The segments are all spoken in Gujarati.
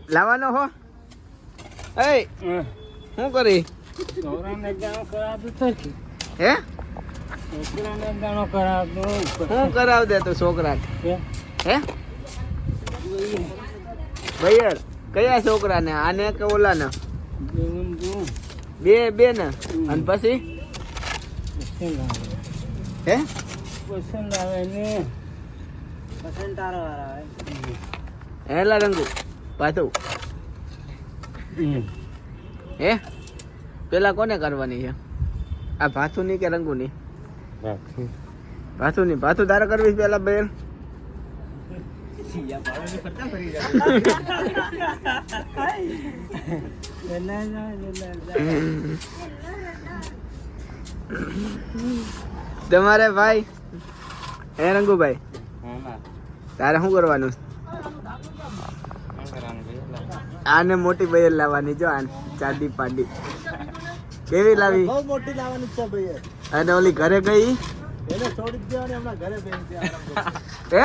લાવવાનો હો એ શું કરી છોકરાને ગાણો કરાવતો તો હે છોકરાને ગાણો કરાવતો શું કરાવ દે તું છોકરા હે હે ભૈયર કયા છોકરાને આને કે ઓલાને બે બે ને અને પછી હે પસંદ આવે ને પસંદ તારો આવે હેલા રંગુ પાછું હે પેલા કોને કરવાની છે આ ભાથું ની કે રંગુ ની ભાથું ની ભાથું તારે કરવી પેલા બેન તમારે ભાઈ હે રંગુભાઈ તારે શું કરવાનું આને મોટી બૈયર લાવવાની જો આને ચાંદી પાડી કેવી લાવી બહુ મોટી લાવવાની છે ભાઈ અને ઓલી ઘરે ગઈ એને છોડી દેવાની હમણાં ઘરે બેસી હે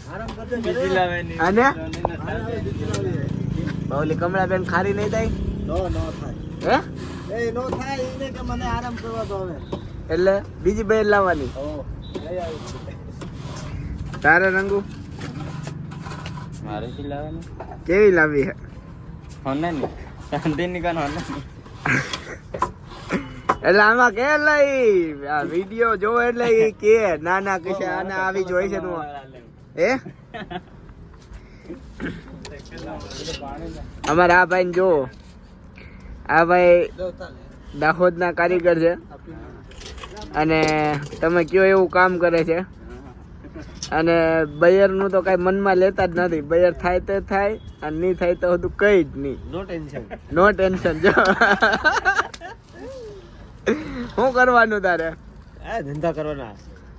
આરામ કરજે બીજી લાવવાની અને બીજી લાવી ઓલી કમળાબેન ખારી નહીં થાય નો થાય હે એ નો થાય એને કે મને આરામ કરવા દો હવે એટલે બીજી બૈયર લાવવાની ઓ લઈ આવી તારે રંગુ મારે થી લાવવાની કેવી લાવી હે હોનાની શાંતિની કાન હોનાની એટલે આમાં કે લઈ આ વિડિયો જો એટલે ઈ કે ના ના કે આને આવી જોઈ છે તું હે અમારા આ ભાઈ જો આ ભાઈ દાહોદ ના કારીગર છે અને તમે કયો એવું કામ કરે છે અને બયર નું તો કઈ મનમાં લેતા જ નથી બયર થાય તો થાય અને નહીં થાય તો બધું કઈ જ નહીં નો ટેન્શન જો શું કરવાનું તારે આ ધંધા કરવાના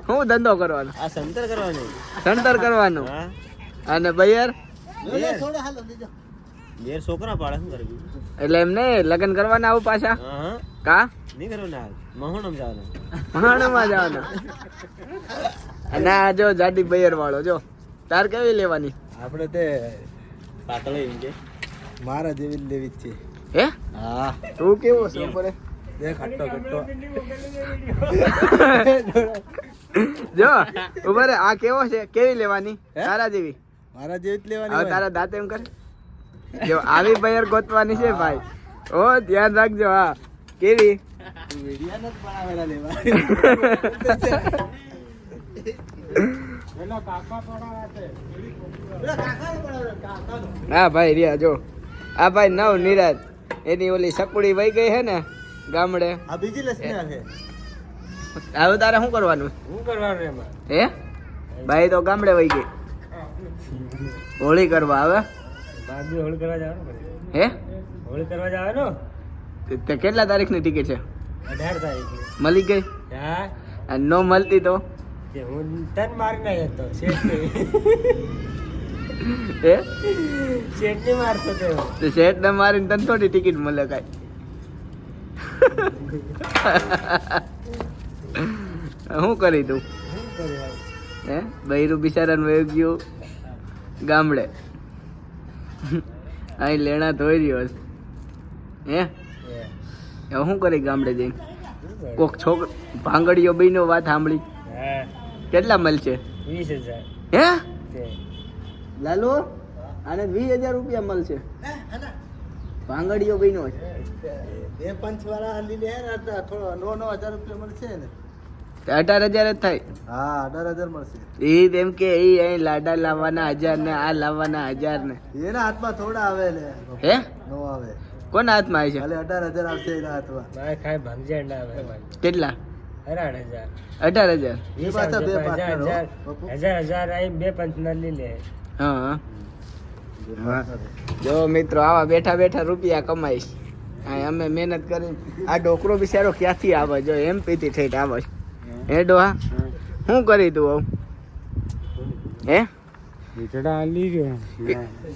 શું ધંધો કરવાનો આ સંતર કરવાની સંતર કરવાનું અને બયર થોડો હાલો દેજો બેર છોકરા પાડે શું કરવી એટલે એમ નહીં લગ્ન કરવાના આવું પાછા કા નહીં કરવાના મહોણમ જવાના મહાણમાં જવાના અને આ જો જાડી બયર વાળો જો તાર કેવી લેવાની આપણે તે પાતળો એમ કે મારા જેવી લેવી જ છે હે હા તું કેવો છો પડે દેખ હટ્ટો કટ્ટો જો ઉભા રે આ કેવો છે કેવી લેવાની તારા જેવી મારા જેવી જ લેવાની હવે તારા દાંત એમ કર જો આવી બયર ગોતવાની છે ભાઈ ઓ ધ્યાન રાખજો હા કેવી વિડિયા ન બનાવેલા લેવા પેલા કાકા પડાવા છે પેલા કાકા પડાવે કાકાનો હા ભાઈ રિયા જો આ ભાઈ નવ નિરાજ એની ઓલી સકુડી વહી ગઈ છે ને ગામડે આ બીજી લસની છે હવે તારે શું કરવાનું હું કરવાનું એમાં હે ભાઈ તો ગામડે વહી ગઈ હોળી કરવા આવે બાબી હોળી કરવા જવાનું હે હોળી કરવા જવાનું તે કેટલા તારીખની ટિકિટ છે 18 તારીખે મળી ગઈ હા અને નો મળતી તો તે હું તન મારી નહીં હતો શેઠને હે શેઠને મારતો તે તે શેઠ ને મારીને તને થોડી ટિકિટ મળે કાંઈ શું કરી તું શું કર્યું હે બૈરું બિચારાને વહી ગયું ગામડે અહીં લેણા ધોઈ રહ્યો છે હે હવે શું કરી ગામડે જઈને કોક છોકરો ભાંગડીઓ બહીનો વાત સાંભળી હા કેટલા મળશે 20,000 હે તે લાલુ આને 20,000 રૂપિયા મળશે ભાંગડીઓ બહીનો છે બે પંચવાળા લીધે હે ને થોડો 9,000 રૂપિયા મળશે ને 18,000 જ થાય હા 18,000 મળશે એ તેમ કે એ અહીં લાડા લાવવાના 1,000 ને આ લાવવાના 1,000 ને એના હાથમાં થોડા આવે ને હે નો આવે કોના હાથમાં આવે છે ખાલી 18,000 આવશે એના હાથમાં મારે ખાઈ ભાંગજે ના આવે કેટલા 18,000 18,000 એ પાછા બે પાર્ટનર 1,000 આઈ બે પંચના લઈ લે હા જો મિત્રો આવા બેઠા બેઠા રૂપિયા કમાઈશ આ અમે મહેનત કરી આ ડોકરો બિચારો ક્યાંથી આવે જો MP થી ઠેઠ આવે હે ડોહા શું કરી તું આવું હે ઈટડા આલી ગયો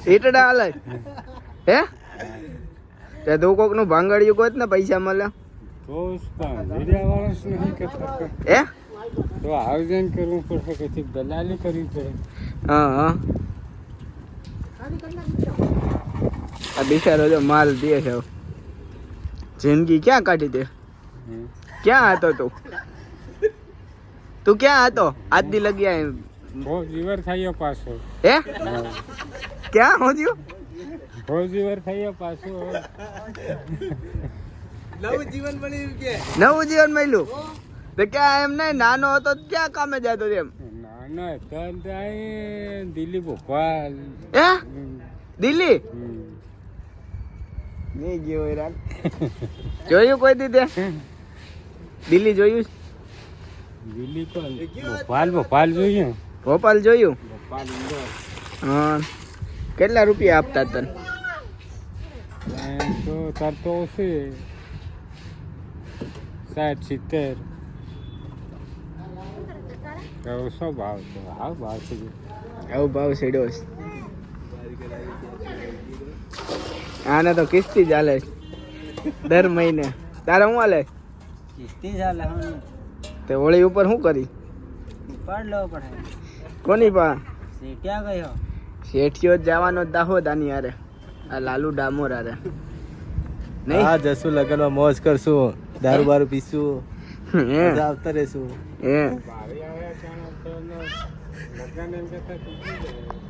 ઈટડા હાલે હે તે તું કોક નું ભાંગડિયું કોત ને પૈસા મળે તો ઉસકા વીડિયા વાળસ નહીં કરતા હે તો આયોજન કરવું પડશે કે દલાલી કરવી પડે હા હા આ બિચારો જો માલ દે છે જિંદગી ક્યાં કાઢી દે ક્યાં હતો તું ક્યાં હતો આજ દી લગ્યા બહુ જીવર થયો પાછો હે ક્યાં હોદ્યું બહુ જીવર થયો પાછો નવું જીવન મળ્યું કે નવું જીવન મળ્યું તો ક્યાં એમ નહીં નાનો હતો તો ક્યાં કામે જતો એમ નાનો તન દિલ્હી ભોપાલ હે દિલ્હી નહીં ગયો યાર જોયું કોઈ દીધે દિલ્હી જોયું દિલ્હી તો ભોપાલ જોયું ભોપાલ જોયું ભોપાલ ઇન્દોર હા કેટલા રૂપિયા આપતા તને તો તાર તો હશે 60-70 શું ભાવ તો હા ભાવ છે આવું ભાવ સીડ્યો છે આને તો કિસ્તી ચાલે છે દર મહિને તારે શું હાલે કિસ્તી ચાલે તે હોળી ઉપર શું કરી ઉપાડ લેવો પડે કોની પા સેટ્યા ગયો શેઠિયો જ જવાનો દાહોદ આની યારે આ લાલુ ડામોર આરે નહીં હા જશું લગનમાં મોજ કરશું દારૂ બારૂ પીશું હે મજા આવતા રહેશું હે ભાવે આવ્યા ત્યાં લગ્ન એમ કહેતા